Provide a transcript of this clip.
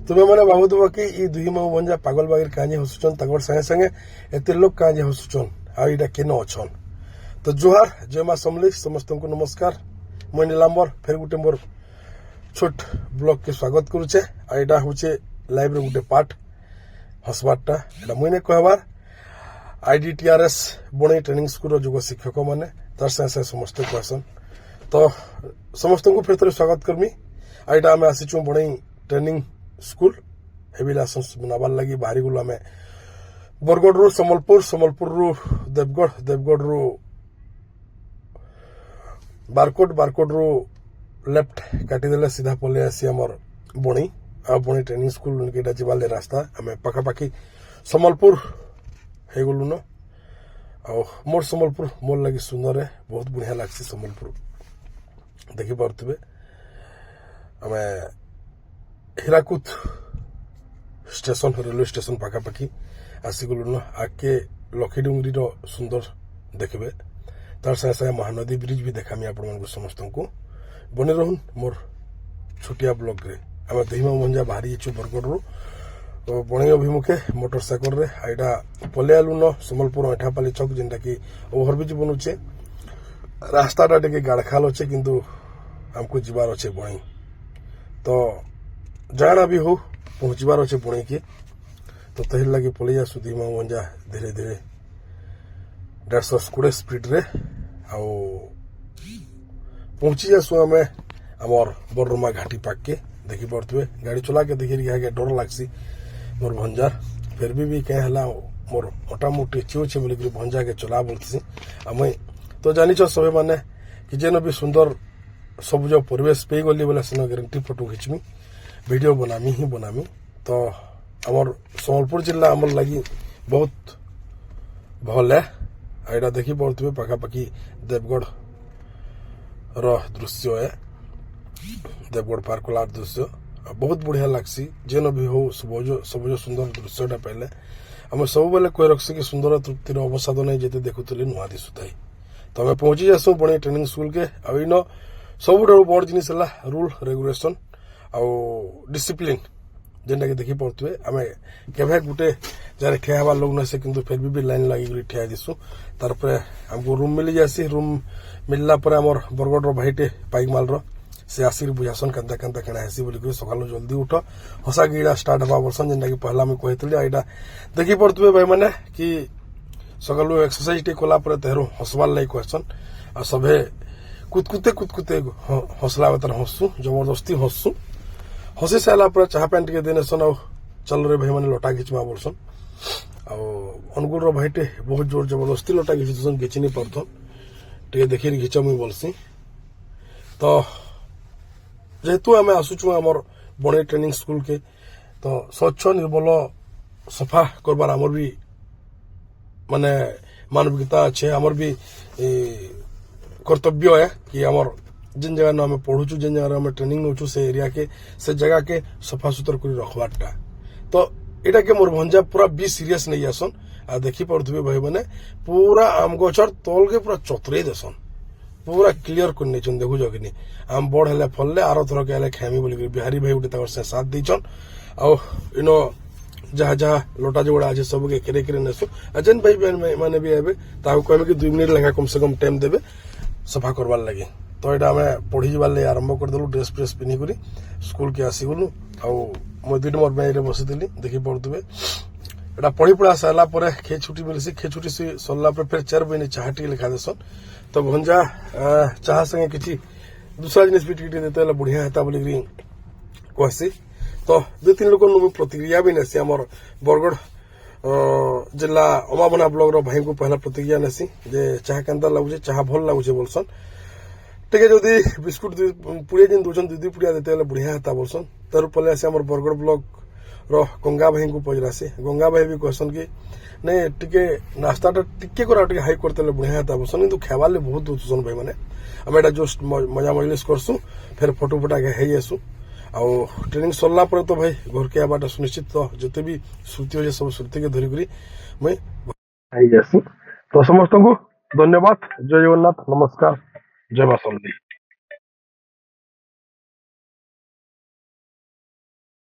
तुम्हें मैंने भावुव कि ई दुई मऊ भंजा पागल बागिर काजे हसुचन तक संगे संगे एत लोग काजे हसुचन आईटा केन अच्छन। तो जुहार जय माँ समली समस्त को नमस्कार। मुई नीलांबर फिर गोटे मोर छोट ब्लॉग के स्वागत करुचे। आईटा हूँ लाइव रे गोटे पार्ट हसबारटा एटा मुई ने कहबार IDTRS बणई ट्रेनिंग स्कूल जुग शिक्षक मैंने तार संगे समस्त कहसन। तो समस्त को फिर थोड़े स्वागत करमी। आईटा आम आसीचु बणई ट्रेनिंग स्कूल हेबिलासन बनाबार लगी बाहरी गलु आम बरगढ़ रु सम्बलपुर, सम्बलपुर रु देवगढ़, देवगढ़ रु बारकोट, बारकोट रु लेफ्ट काटिदेले सीधा पलि आसी आमर बणई आ बणई ट्रेनिंग स्कूल उनके जीवाले रास्ता आम पाखापाखि सम्बलपुर हो गलु न। आ मोर सम्बलपुर मोर लगी सुंदर है, बहुत बढ़िया लगसी सम्बलपुर देखी पारे। आम हीराकुद स्टेशन रेलवे स्टेशन पाखापाखि आसीगलु न। आगे लखीडुंगरी सुंदर देखिए, तार संगे संगे महानदी ब्रिज भी देखामी आपण समस्त को। बनी रहन मोर छोटिया ब्लॉग रे। आम दहीमा मंजा बाहरी जाइछु बरगढ़ रु बणई अभिमुखे मोटरसाइकल रे। आईटा पलियालु न सम्बलपुर एठापाली चौक जेनटा कि ओभरब्रिज बनुचे। रास्ताटा टे गाड़खाल अच्छे किंतु आमको जीवार अच्छे बणई। तो जाना भी हो पहुंचबार अच्छे बणई के। तो तही लगी पलि आसु दीमा मंजा धीरे धीरे 150 स्पीड रे आउ पहुंची जासु आम आमर बररुमा घाटी पाक के। देखी पारे गाड़ी चला के देखी डर लगसी मोर भंजार। फिर भी क्या है मोर मोटामोटी अच्छे बोल भंजा के चला बोलती आम। तो जानिच सब मैंने कि जेन भी सुंदर सबुज परिवेश पे गली बोले सेन ग्यारंटी फोटो खिंचमी, वीडियो बनामी ही बनामी। तो आमर सम्बलपुर जिला आमर लगी बहुत भल है। आईटा देखी पारे पाखापाखि देवगढ़ दृश्य है, देवगढ़ पार्कलार दृश्य बहुत बढ़िया लगसी। जेन भी हो सबुज सुंदर दृश्यटा पाइले आम सब बेले कह रखसी कि सुंदर तृप्तिर अवसाद नहीं जेते देखुली नुआ दिशुताई। तो आम पहुंची जासु बणई ट्रेनिंग स्कूल के। आईन सबुठ बड़ जिनिस है रूल रेगुलेशन आउ डिसिप्लिन जेनटा कि देखी पारे। आम केवे गोटे जहाँ ठिया हबार लोग नसे किंतु फिर भी लाइन लगी ठिया दिसु। तार आमको रूम मिली जासी। रूम मिलला आमर बरगढ़ भाईटे पाइकमाल से आसिक बुझासन केन्ता केन्ता केना हेसी बोलिक सकाल जल्दी उठ हसा गिड़ा स्टार्ट हवा बर्सन जेनटा कि पहला मुझे कहती। आईटा देखी पारे भाई मैंने कि सकाल एक्सरसाइज टे कला तेहर हसबार लगे कहसन। आ सभे कुदकुते कुदकुते हसला बेतर हसु जबरदस्ती हसु। हसी सारा चाह पानी टे देनेसन आ चल रे भाई मैंने लटा घिचमा बोलसन। अनुगुल भाईटे बहुत जोर जबरदस्ती लटा घिचुसन, घिची नहीं पारथन टे देखी घिच मुई बोलसी। तो जेहेतु आम आसुचु आमर बणई ट्रेनिंग स्कूल के, तो स्वच्छ निर्मल सफा करबार आमर भी माने मानविकता अच्छे। आमर भी कर्तव्य है कि आमर जिन जगह आम पढ़ुचु, जिन जगह आम ट्रेनिंग नौचु से एरिया के से जगह के सफा सुतर कर रखबारटा। तो यहाँ के मोर भंजा पूरा भी सीरियस नहीं आसन। आ देखी पारे भाई मैंने पूरा आम गचर तल के पूरा चतुरे देसन, पूरा क्लीयर कर नहीं देखुच कि आम बड़ हेले फलले आर थर के खामी बोल बिहारी भाई गोटे से साथ देचन। आनो जहाँ जहाँ लटा जोड़ा अच्छे सब के केरे केरे नेसु। जेन भाई मैंने भी आए कहमे कि 2 मिनट लेखा कम से कम टाइम देवे सफा करवार लगे। तो यहाँ आम पढ़ी जाबार लगे आरंभ करदेलु। ड्रेस फ्रेस पिंधिक स्कूल के आसीगलु। आउ दुईट मोर बैग बसी देखी पारे। एटा पढ़ी पढ़ा सारापर खे छुट्टी मिलसी। खे छुट्टी सरला फिर 4 बजे चाह टे लिखा देसन। तो भंजा चाह संगे किसी दूसरा जिनिस भी टी देते बढ़िया हेता बोल कहसी। तो 2-3 लोग प्रतिक्रिया भी नेसी। आमर बरगढ़ जिला अमाबना ब्लॉक भाई को पहला प्रतिक्रिया नेसी जे चाह केन्ता लगुचे, चाह भल लगुचे बोलसन। टे जदि बिस्कुट पुड़िया जिन दूसन 2 पुड़िया देते बढ़िया हेता बोलसन। तार पले आसे आमर बरगढ़ ब्लॉक गंगा भाई को पचरासी। गंगा भाई भी कहसन कि नहीं टिके नास्ताटा टिके कर हाई करते बढ़िया हेता बोलसन, किंतु खेबार बहुत दूसन भाई मैंने आम एटा जस्ट मजा मजलिस करसु। फिर फोटो फोटा के आसु। आउ ट्रेनिंग सरला तो भाई घर के आवाटा सुनिश्चित। तो जिते भी श्रुति हो सब श्रुति के धरिक मुई तो समस्त को धन्यवाद। जय जगन्नाथ, नमस्कार, जय मां समलेई।